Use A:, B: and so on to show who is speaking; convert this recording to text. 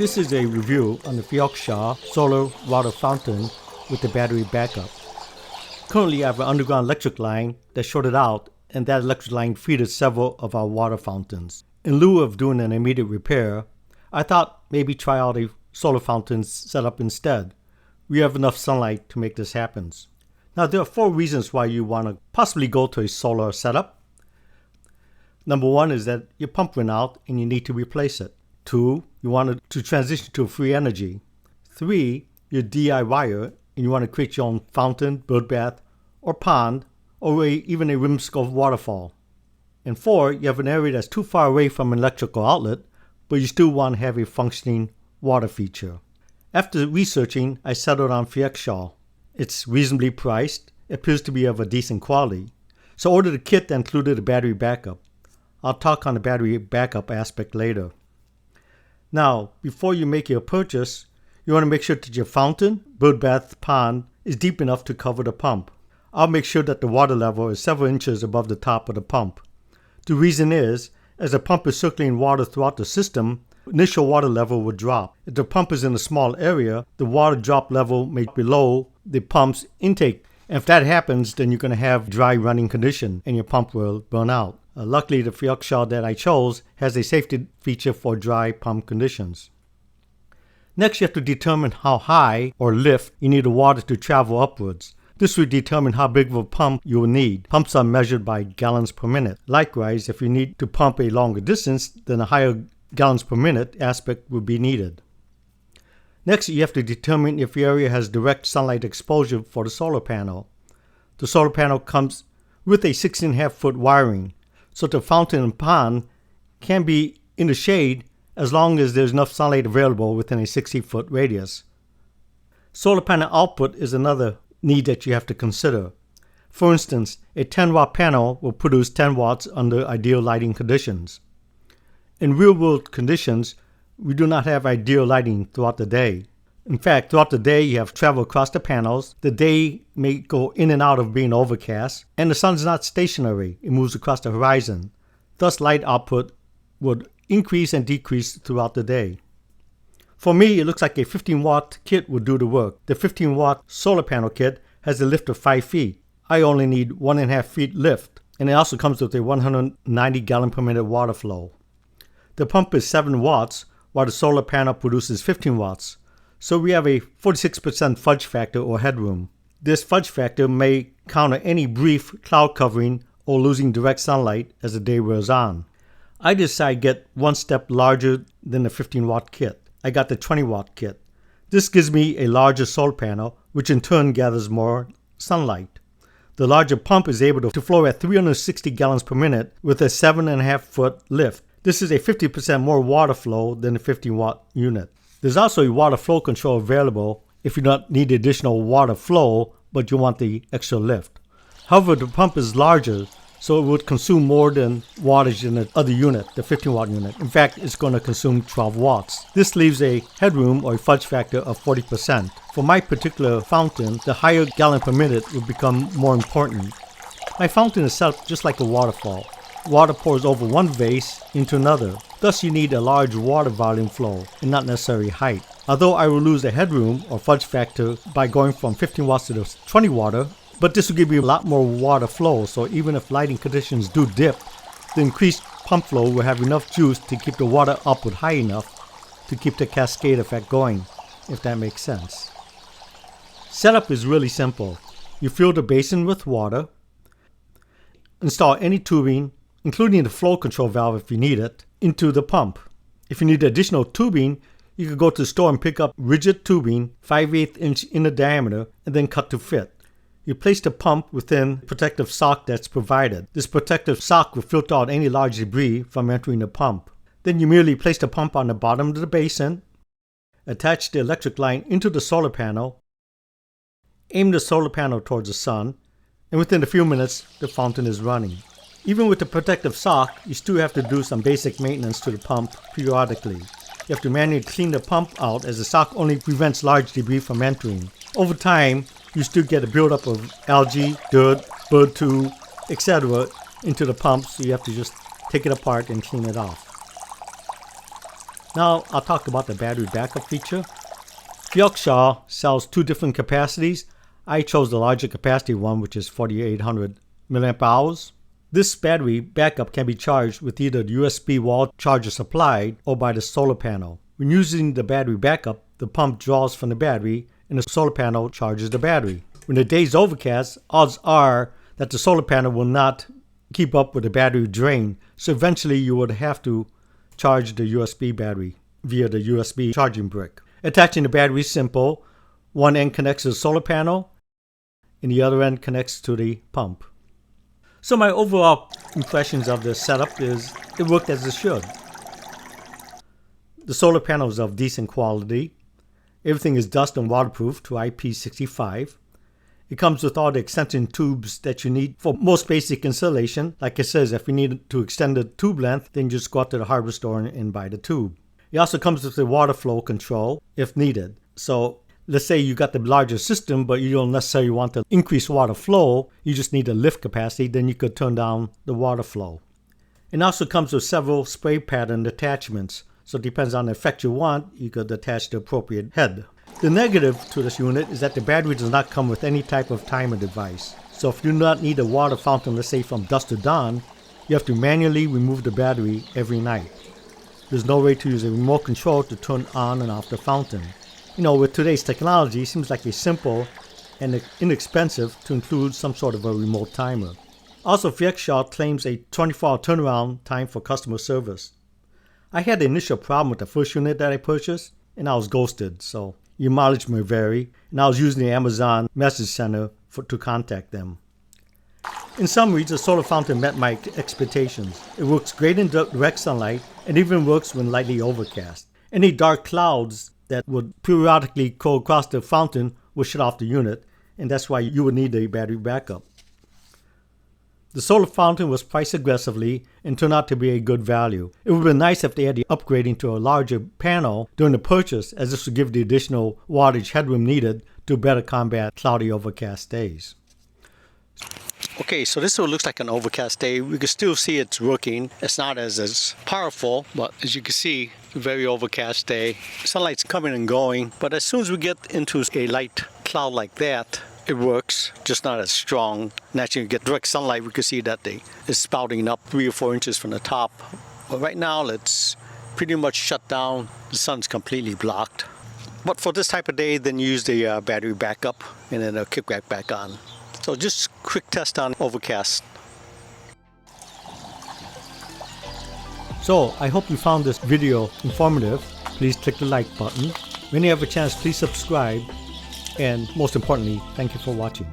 A: This is a review on the Feoxshal solar water fountain with the battery backup. Currently I have an underground electric line that shorted out, and that electric line feeded several of our water fountains. In lieu of doing an immediate repair, I thought maybe try out a solar fountain setup instead. We have enough sunlight to make this happen. Now there are 4 reasons why you want to possibly go to a solar setup. Number 1 is that your pump went out and you need to replace it. 2, you want to transition to free energy. 3, you're DIYer and you want to create your own fountain, bird bath, or pond, or even a whimsical waterfall. And 4, you have an area that's too far away from an electrical outlet, but you still want to have a functioning water feature. After researching, I settled on Feoxshal. It's reasonably priced, it appears to be of a decent quality. So I ordered a kit that included a battery backup. I'll talk on the battery backup aspect later. Now, before you make your purchase, you want to make sure that your fountain, bird bath, pond is deep enough to cover the pump. I'll make sure that the water level is several inches above the top of the pump. The reason is, as the pump is circulating water throughout the system, initial water level will drop. If the pump is in a small area, the water drop level may be below the pump's intake. And if that happens, then you're going to have dry running condition and your pump will burn out. Luckily, the Feoxshal that I chose has a safety feature for dry pump conditions. Next, you have to determine how high or lift you need the water to travel upwards. This will determine how big of a pump you will need. Pumps are measured by gallons per minute. Likewise, if you need to pump a longer distance, then a higher gallons per minute aspect will be needed. Next, you have to determine if the area has direct sunlight exposure for the solar panel. The solar panel comes with a 6.5-foot wiring, so the fountain and pond can be in the shade as long as there's enough sunlight available within a 60-foot radius. Solar panel output is another need that you have to consider. For instance, a 10-watt panel will produce 10 watts under ideal lighting conditions. In real-world conditions, we do not have ideal lighting throughout the day. In fact, throughout the day you have travel across the panels, the day may go in and out of being overcast, and the sun is not stationary, it moves across the horizon. Thus light output would increase and decrease throughout the day. For me, it looks like a 15-watt kit would do the work. The 15-watt solar panel kit has a lift of 5 feet. I only need 1.5 feet lift, and it also comes with a 190 gallon per minute water flow. The pump is 7 watts, while the solar panel produces 15 watts. So we have a 46% fudge factor or headroom. This fudge factor may counter any brief cloud covering or losing direct sunlight as the day wears on. I decided to get one step larger than the 15-watt kit. I got the 20-watt kit. This gives me a larger solar panel, which in turn gathers more sunlight. The larger pump is able to flow at 360 gallons per minute with a 7.5-foot lift. This is a 50% more water flow than the 15-watt unit. There's also a water flow control available if you don't need the additional water flow, but you want the extra lift. However, the pump is larger, so it would consume more than wattage in the other unit, the 15-watt unit. In fact, it's going to consume 12 watts. This leaves a headroom or a fudge factor of 40%. For my particular fountain, the higher gallon per minute will become more important. My fountain is set up just like a waterfall. Water pours over one vase into another. Thus you need a large water volume flow and not necessarily height. Although I will lose the headroom or fudge factor by going from 15 watts to the 20 watt, but this will give you a lot more water flow, so even if lighting conditions do dip, the increased pump flow will have enough juice to keep the water output high enough to keep the cascade effect going, if that makes sense. Setup is really simple. You fill the basin with water, install any tubing, including the flow control valve if you need it, into the pump. If you need additional tubing, you could go to the store and pick up rigid tubing, 5/8 inch in the diameter, and then cut to fit. You place the pump within the protective sock that's provided. This protective sock will filter out any large debris from entering the pump. Then you merely place the pump on the bottom of the basin, attach the electric line into the solar panel, aim the solar panel towards the sun, and within a few minutes the fountain is running. Even with the protective sock, you still have to do some basic maintenance to the pump periodically. You have to manually clean the pump out as the sock only prevents large debris from entering. Over time, you still get a buildup of algae, dirt, bird poo, etc. into the pump, so you have to just take it apart and clean it off. Now I'll talk about the battery backup feature. Feoxshal sells two different capacities. I chose the larger capacity one, which is 4800 milliamp hours. This battery backup can be charged with either the USB wall charger supplied or by the solar panel. When using the battery backup, the pump draws from the battery and the solar panel charges the battery. When the day is overcast, odds are that the solar panel will not keep up with the battery drain, so eventually you would have to charge the USB battery via the USB charging brick. Attaching the battery is simple. One end connects to the solar panel and the other end connects to the pump. So my overall impressions of the setup is it worked as it should. The solar panel is of decent quality. Everything is dust and waterproof to IP65. It comes with all the extension tubes that you need for most basic installation. Like it says, if you need to extend the tube length, then you just go out to the hardware store and buy the tube. It also comes with the water flow control if needed. So let's say you got the larger system, but you don't necessarily want to increase water flow. You just need a lift capacity, then you could turn down the water flow. It also comes with several spray pattern attachments. So it depends on the effect you want, you could attach the appropriate head. The negative to this unit is that the battery does not come with any type of timer device. So if you do not need a water fountain, let's say from dusk to dawn, you have to manually remove the battery every night. There's no way to use a remote control to turn on and off the fountain. You know, with today's technology, it seems like it's simple and inexpensive to include some sort of a remote timer. Also, Feoxshal claims a 24-hour turnaround time for customer service. I had the initial problem with the first unit that I purchased, and I was ghosted, so your mileage may vary, and I was using the Amazon message center to contact them. In summary, the solar fountain met my expectations. It works great in direct sunlight and even works when lightly overcast. Any dark clouds that would periodically go across the fountain will shut off the unit, and that's why you would need a battery backup. The solar fountain was priced aggressively and turned out to be a good value. It would have been nice if they had the upgrading to a larger panel during the purchase, as this would give the additional wattage headroom needed to better combat cloudy overcast days. Okay, so this looks like an overcast day. We can still see it's working. It's not as powerful, but as you can see, very overcast day. Sunlight's coming and going, but as soon as we get into a light cloud like that, it works, just not as strong. Naturally, you get direct sunlight, we can see that it's spouting up 3 or 4 inches from the top. But right now, it's pretty much shut down. The sun's completely blocked. But for this type of day, then use the battery backup, and then it'll kick back on. So just quick test on overcast. So I hope you found this video informative. Please click the like button. When you have a chance, please subscribe. And most importantly, thank you for watching.